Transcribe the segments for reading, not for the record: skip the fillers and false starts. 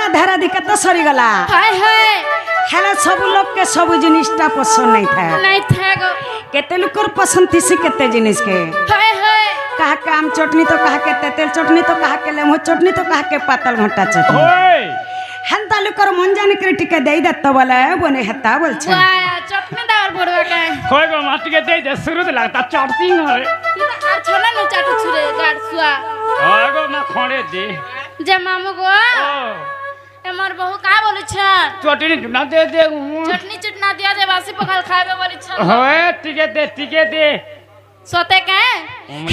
রাধা রাধিকা তো সরিগলা হায় হায় হেলে সবু লোককে সবু জিনিসটা পছন্দ নাই থাকে নাই থাকো কেতে লোকর পছন্দ থিসি কেতে জিনিসকে হায় হায় কাহাকে আম চটনি তো কাহাকে তেতেল চটনি তো কাহাকে লেমু চটনি তো কাহাকে পাতল ঘন্টা চটনি ওই হেন্তা লোকর মন জানি করে টিকে দেই দত্ত বলে বনে হেতা বলছে চটনি দেওয়ার পড়বে কে কই গো মাটিকে দে দে শুরু দিলা তা চাটতি নয় তুই তো আর ছনা নো চাটু ছুরে গাড় সুয়া ওই গো মা খড়ে দে যে মামু গো ও এমর বহু কা বলেছ চটনি না দে দে চটনি চটনা দিয়া যে বাসি পখাল খাবে বলেছ হয় টিকে দে সতে কে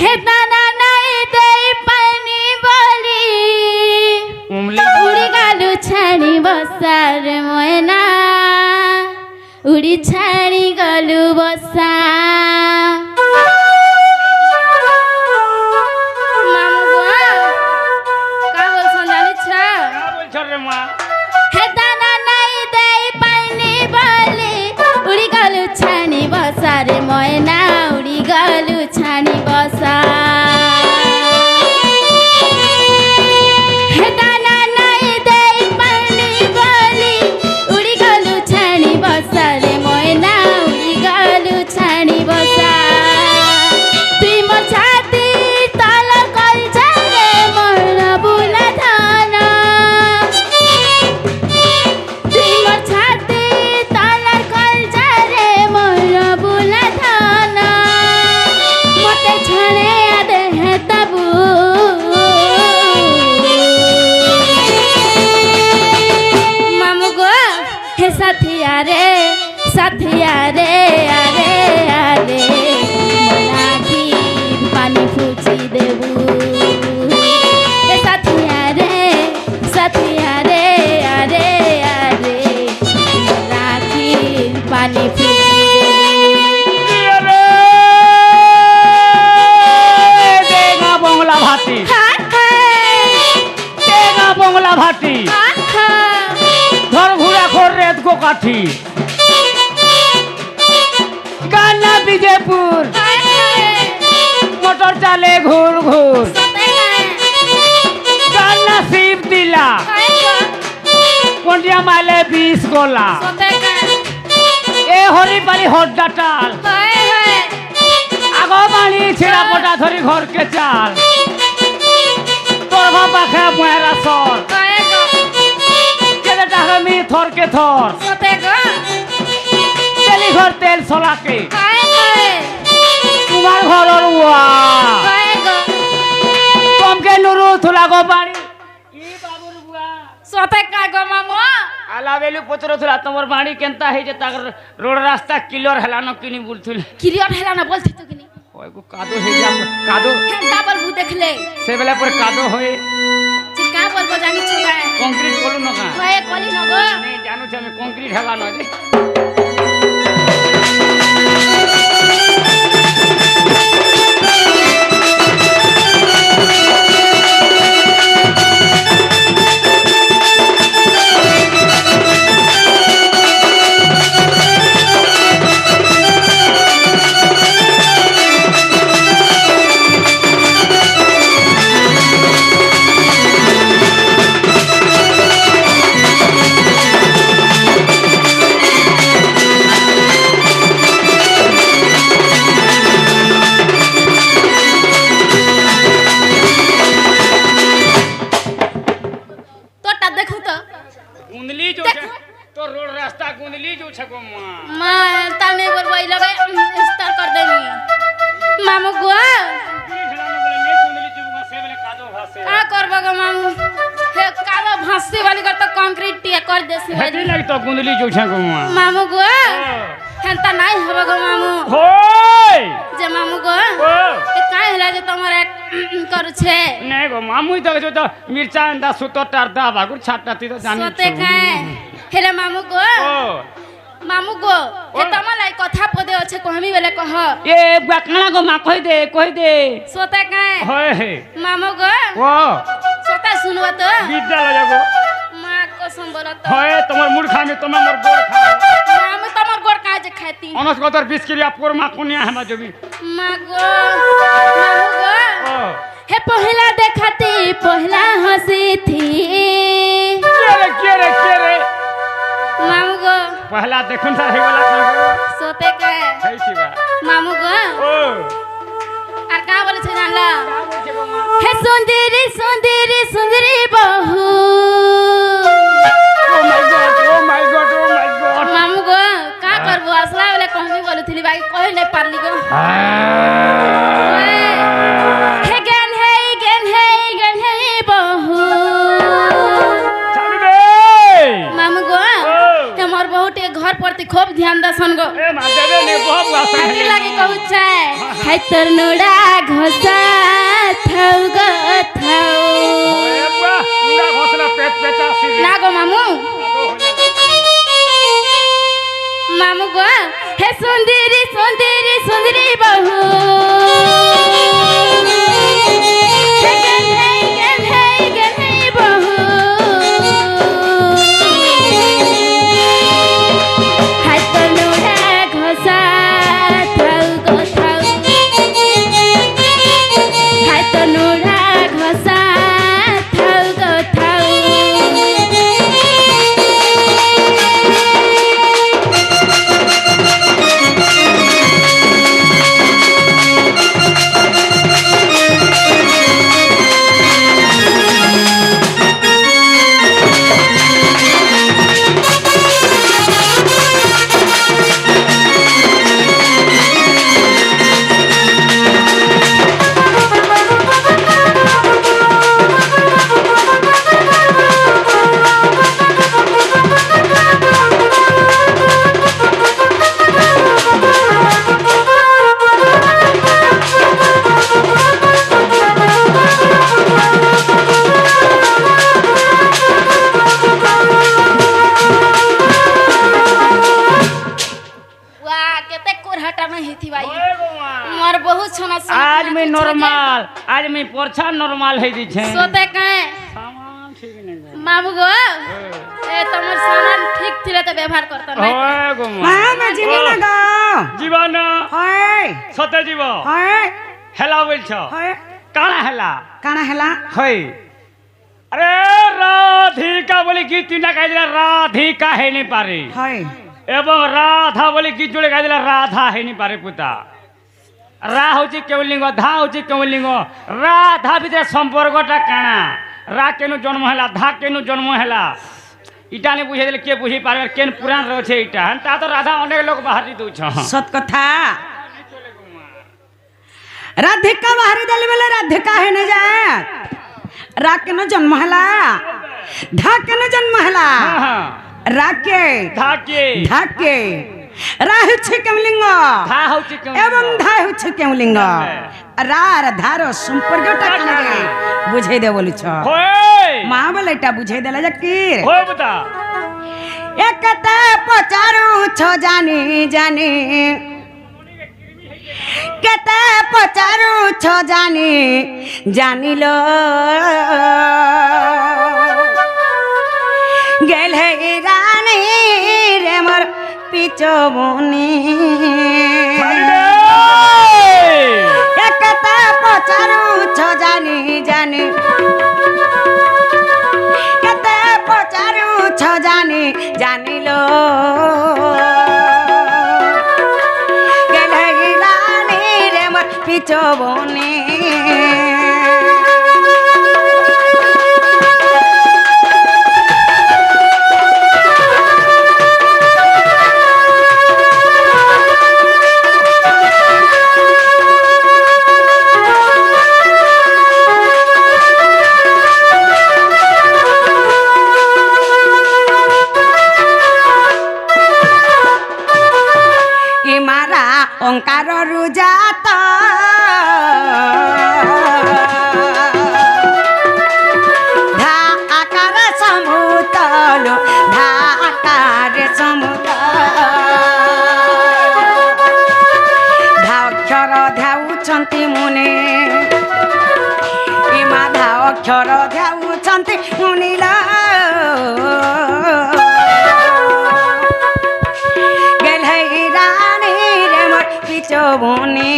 হে দানা নাই দেই পানি বলি উমলি উড়ি গালু ছাড়ি বসার ময়না উড়ি ছাড়ি গলু বসা মামু গো কা বলছন জানিছ বলছ রে মা হে দানা নাই দেই পানি বলি উড়ি গালু ছাড়ি বসার ময়না উড়ি গালু ছাড়ি বসা হে দানা নাই দেই পানি বলি উড়ি গালু ছাড়ি বসার ময়না উড়ি গালু ছাড়ি বসা তুই মোর ছাতি তল কলছা রে মোর বুলা ধান তুই মোর ছাতি তল কলছা রে মোর বুলা ধান মতে ছড়ে আদে হে তাবু মামু গো হে সাথিয়া রে আরে আরে মোর আখি পানি ফুচি দেবু হে সাথিয়া রে আরে আরে মোর আখি পানি ফুচি দেবু দেগা বংলা ভাতি দেগা বংলা ভাতি ধর ঘুরা খোর রেত গো কাঠি গান্না বিজেপুর মোটর চালে ঘুর ঘুর গান্না শিব দিলা কোন্ডিয়া মাইলে 20 গোলা এ হরিপালি হড্ডা টাল আগ বাণী ছিড়া পটা ধরি ঘরকে চাল তোর পাখে বয়েরা সর কেলে টাকা মি থরকে থর তেলি ঘর তেল সলাকে তোমার ঘরর ওয়া কমকে নুরু থুলা গো বাড়ি ই বাবুর বুয়া আলা বেলু পচর থুলা তোমার বাড়ি কেনতা হইছে তার রোড রাস্তা কিলোর হেলানো কিনি বুলথুল কিরিয়র হেলানা বলছি তো কিনি ওই গো কাদো হই যা কাদো হেন্তা বলবু দেখলে সে বেলা পরে কাদো হয়ে যে কা বলবো জানিছ গায় কংক্রিট বলু না কা হয়ে কলি নগো নেই জানো আমি কংক্রিট হেলানো রে তোরটা দেখো তো गुंदली जो छे तो रोड रास्ता गुंदली जो छे गो मां মা তা নেই বলবো এই লগে স্টার कर देनी মামু গো गुंदली जो से बेले कादो भासे का करबो गो मामू हे कालो भासी वाली कर तो कंक्रीट टिया कर देसी हेती लग तो गुंदली जो छे गो मां मामू गो हेंता নাই হবে গো মামু होय যে মামু গো ओ এ কাই হলা যে তোমার এক করছে नहीं गो मामू तो जो तो मिर्चा अंदा सुतो टारदा भागुर छाटती तो जानी সতে কায় হেলে মামু গো ओ মামু গো এ তোমালাই কথা পদে আছে কহমি বেলে কহ ए बकना गो मां কই দে সতে কায় होय हे মামু গো ओ সতে শুনবা তো বিদ্যালয় যাবো মা কসম বলত होय তোমার মুরখা মে তোমার মোর গোড় খাও আমি তোমার গোড় কাজ খাইতি অনস কতর 20 কিলো আপর মা কোনিয়া হেমা জবি মা গো মামু গো ओ हे पहला देखती पहला हंसी थी चले হেলা দেখুন স্যার হেগলা सोते के হেইছিবা मामू गो ও আর का बोले छे जानला का বলছে গো মা हे सुंदरी सुंदरी सुंदरी बहू oh my God oh my God oh my God मामू गो का करबो असला वाले कहबी बोलुथिली बाकी कहि नै पारली गो हे गन हे बहू चालू दे मामू गो हमर बहुत घर प्रति खूब ध्यान दसन गो ए मा देबे ने बहुत वासन काटी लागे कहू चाय है तर नोड़ा घसा थाउ गो थाउ ए बा मुंडा घोसला पेट पेचा सिरी ना गो मामू मामू गो हे सुंदरी सुंदरी सुंदरी बहू हे गन है बहू हाय तो नोड़ा घसा थाउ गो थाउ हाय तो नोड़ा घसा थाउ गो थाउ वाह केते कोरहटा नहीं थी भाई ओए गो मा मोर बहुत छना आज मैं नॉर्मल आज मैं पोरछा नॉर्मल है दी छे सोते कहे सामान ठीक नहीं है मामू गो ए तमर सामान ठीक थिले तो व्यवहार करता नहीं ओए गो मा हाँ मैं जीवी ना गो जीवन हाय सते जीव हाय हेला बोलछ हाय काना हेला काना हेला हई अरे राधिका बोली गीत तीनटा कह दिला राधिका है नहीं पारे हाय एवं राधा बोली गीत जोड़े कह दिला राधा है नहीं पारे पुता रा होची केवलिंग धा होची केवलिंग राधा भितर संपर्कटा काना रा केनु जन्म हैला धा केनु जन्म हैला इटा ने बुझे देले के बुझी पारे केन पुराण रहे इटा ता तो राधा अनेक लोग बाहरी दउ छ सत कथा राधिका बाहरी दल बेले राधिका है न जाए राके न जन्म हला धाके न जन्म हला हां राके धाके धाके राहु छ केमलिंग धा होची केवलिंग एवं धाहु छ केमलिंग रार धारो संपर्कटा काने बुझे दे बोलु छ होय मां बोलेटा बुझे देला जकीर होय बता एकता पचारू छ जानी जानी केते पचारू छ जानी जानिलो गेल है रानी रे मोर पिचो बुनी एकता पचारू छ जानी जानी केते पचारू छ जानी जानिलो गेल है रानी रे मोर पिचो बुनी ओंकार रुजात धा आकार समुतलो धा आकार समुत धा अक्षर ध्याउछन्ति मुनि इमा धा अक्षर ध्याउछन्ति मुनिला चोबोने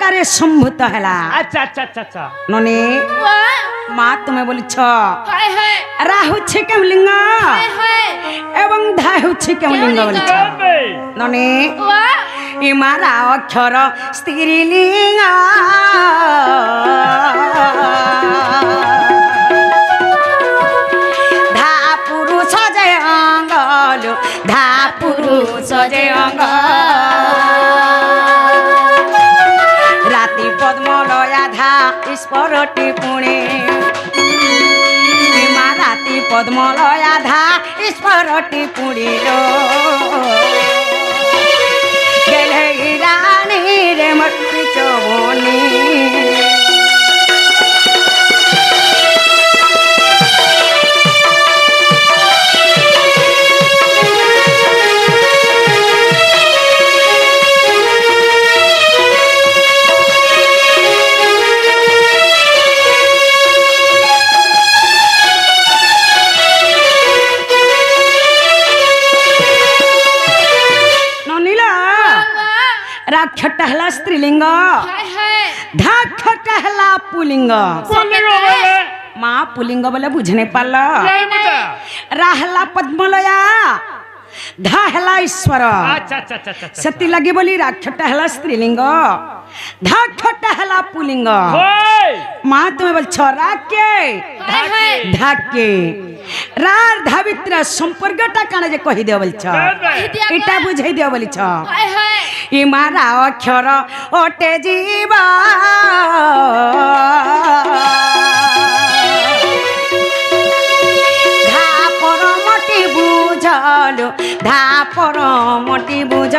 আকারে সম্ভূত হেলা আচ্ছা আচ্ছা আচ্ছা আচ্ছা ননি ওয়া মা তুমি বলিছ হায় হায় রা হচ্ছে কেমলিঙ্গ হায় হায় এবং ধা হচ্ছে কেমলিঙ্গ বলিছ ননি ওয়া ইমারা অক্ষর স্ত্রীলিঙ্গ ধা পুরুষ যে অঙ্গল ধা পুরুষ যে অঙ্গ রাতি পদ্মলয়া ধা স্পরটি পুণে মা রাতি পদ্মলয়া ধা স্পরটি পুড়িল গেলে রানী রে মটি চবনি রাক্ষটা হেলা স্ত্রীলিঙ্গ হায় হায় ধাক্ষটা হেলা পুলিঙ্গ মা পুলিঙ্গ বলে বুঝে নাই পারল রা হেলা পদ্মলয়া ধা হেলা ঈশ্বর আচ্ছা আচ্ছা আচ্ছা আচ্ছা সেতি লাগি বলি রাক্ষটা হেলা স্ত্রীলিঙ্গ ধাক্ষটা হেলা পুলিঙ্গ ওই মা তুমি বলছ রাকে হায় হায় ধাকে রার ধা ভিতরে সম্পর্কটা কানে যে কহি দিও বলছ এটা বুঝাই দিও বলিছ হায় হায় ইমারা অক্ষর ওটে জীব ধা পরমটি বুঝল ধা পরমটি বুঝ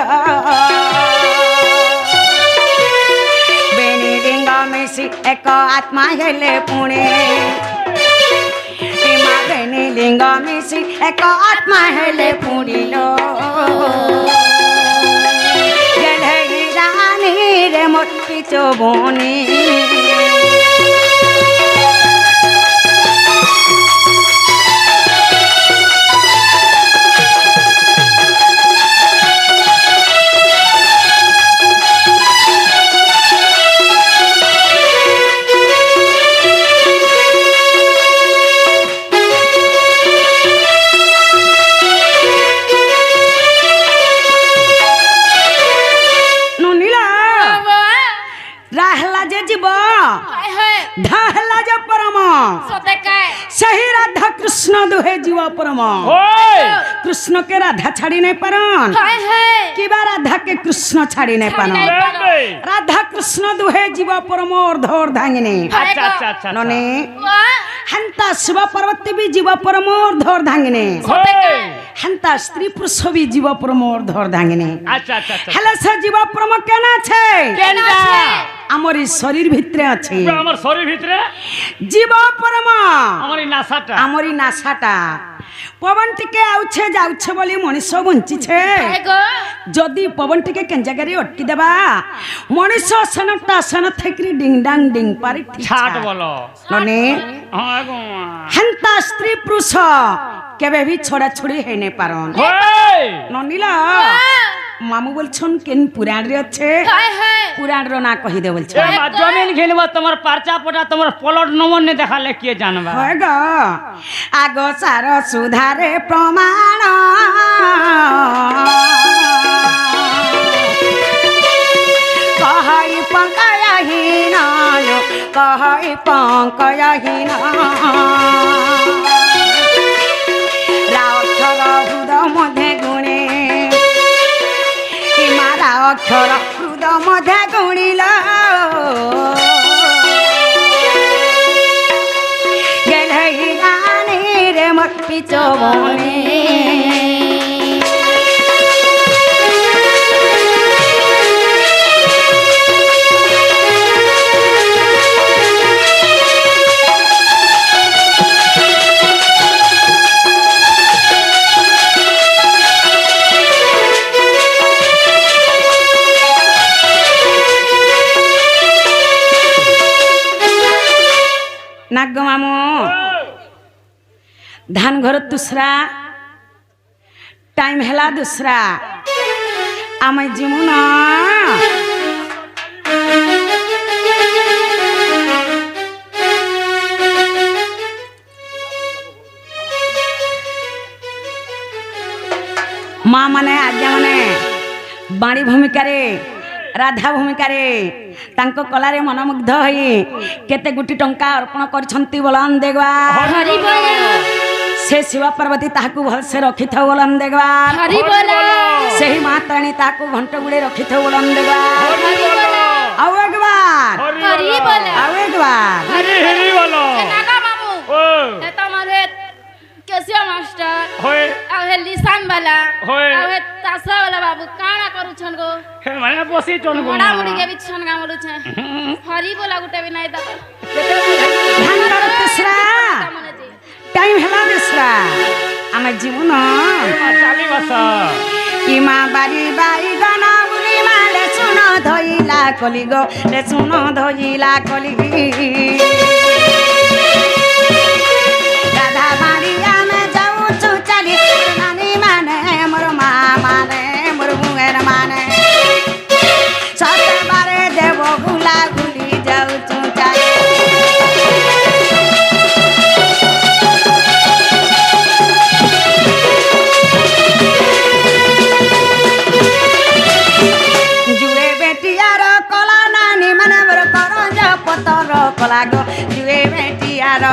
বেনি লিঙ্গ মিশি এক আত্মা হেলে পুণে ইমা বেনি লিঙ্গ মিশি এক আত্মা হেলে পুড়িল রে মটি চবনি রাহলা যে জীব হায় হায় ধাহলা যে পরম সতে কায় সেই রাধা কৃষ্ণ দুহে জীব পরম ওই কৃষ্ণকে রাধা ছাড়ি নাই পারন হায় হায় কিবা রাধাকে কৃষ্ণ ছাড়ি নাই পারন রাধা কৃষ্ণ দুহে জীব পরম অর্ধর ধাঙ্গিনী আচ্ছা আচ্ছা আচ্ছা ননে ওয়া হন্তা শিব পার্বতী বি জীব পরম অর্ধর ধাঙ্গিনী সতে কায় হন্তা স্ত্রী পুরুষ বি জীব পরম অর্ধর ধাঙ্গিনী আচ্ছা আচ্ছা আচ্ছা হেলে সে জীব পরম কেন আছে কেন আছে আমার এই শরীর ভিতরে আছে আমার শরীর ভিতরে জীব পরম আমার এই নাসাটা আমারই নাসাটা পবন টিকে আউছে যাউছে বলি মଣିষ বঞ্চিছে হায় গো যদি পবন টিকে কেন জায়গায় অটকি দেবা মଣିষ সনটা সন থেকে ডিং ডাং ডিং পারি ছাট বলো ননে হ্যাঁ গো হেন্তা স্ত্রী পুরুষ কেবে ভি ছড়া ছড়ি হইনে পারন ওই ননিলা মামু বলছন কেন পুরাণ রে আছে হায় হায় পুরাণ র না কহি দে বলছ মা জমিন ঘিনবা তোমার পারচা পটা তোমার পলট নমন নে দেখালে কে জানবা হয় গো আগ সার সুধারে প্রমাণ কহাই পঙ্কয়হীন কহাই পঙ্কয়হীন রাক্ষর হৃদ মধ্যে গুণে মারা অক্ষর হৃদ মধ্যে গুণিল গেলে গানে রে মটি চবনে নাগ মামু ধান ঘর দুসরা টাইম হেলা দুসরা আমি জিমু না ମାନେ ଆଜ୍ଞା ମାନେ ବାଣୀ ଭୂମିକାରେ ରାଧା ଭୂମିକାରେ ତାଙ୍କ କଳାରେ ମନମୁଗ୍ଧ ହୋଇ କେତେ ଗୋଟି ଟଙ୍କା ଅର୍ପଣ କରିଛନ୍ତି ବୋଲନ୍ ଦେଗବାନ ହରି ବୋଲ ସେ ଶିବ ପାର୍ବତୀ ତାହାକୁ ଭଲସେ ରଖିଥାଉ ବୋଲନ୍ ଦେଗବାନ ହରି ବୋଲ ସେହି ମାତାରାଣୀ ତାହାକୁ ଘଣ୍ଟ ଗୁଡେ ରଖିଥାଉ ବୋଲନ୍ ଦେଗବାନ ହରି ବୋଲ ଆଉ একবার ହରି ବୋଲ ଆଉ একবার হরি হরি বলো নাগা মামু ও এ তোমারে কেসিয়া মাস্টার হয়ে ଆଉ ହେ ଲିସାନ ବାଲା ହୋଏ। ଆଉ ହେ ତାସା ବାଲା ବାବୁ କାଣା କରୁଛନ୍ ଗো হে মানে বসি চন গো ମଡ଼ା ମୁଡ଼ି କେ ବି ଛନ୍ ଗା ମରୁଛେ ହରି ବୋଲା ଗୁଟେ ବି ନାଇଁ ଦବା ଧ୍ୟାନ କର ତେସରା টাইম হেলা তেসরা আমার জীবন চালি বস ইমা বাড়ি বাই গানা উনি মালে শুন ধইলা কলি গো রে শুন ধইলা কলি রাধা বাড়ি আমি যাউছু চালি নানি মানে মোর মা মানে মোর বুয়ের মানে সতবারে দেব গুলা গুলি যাউছু চালি जुए बेटियार कला नानी माने मोर करंज पतर कला गो जुए बेटियार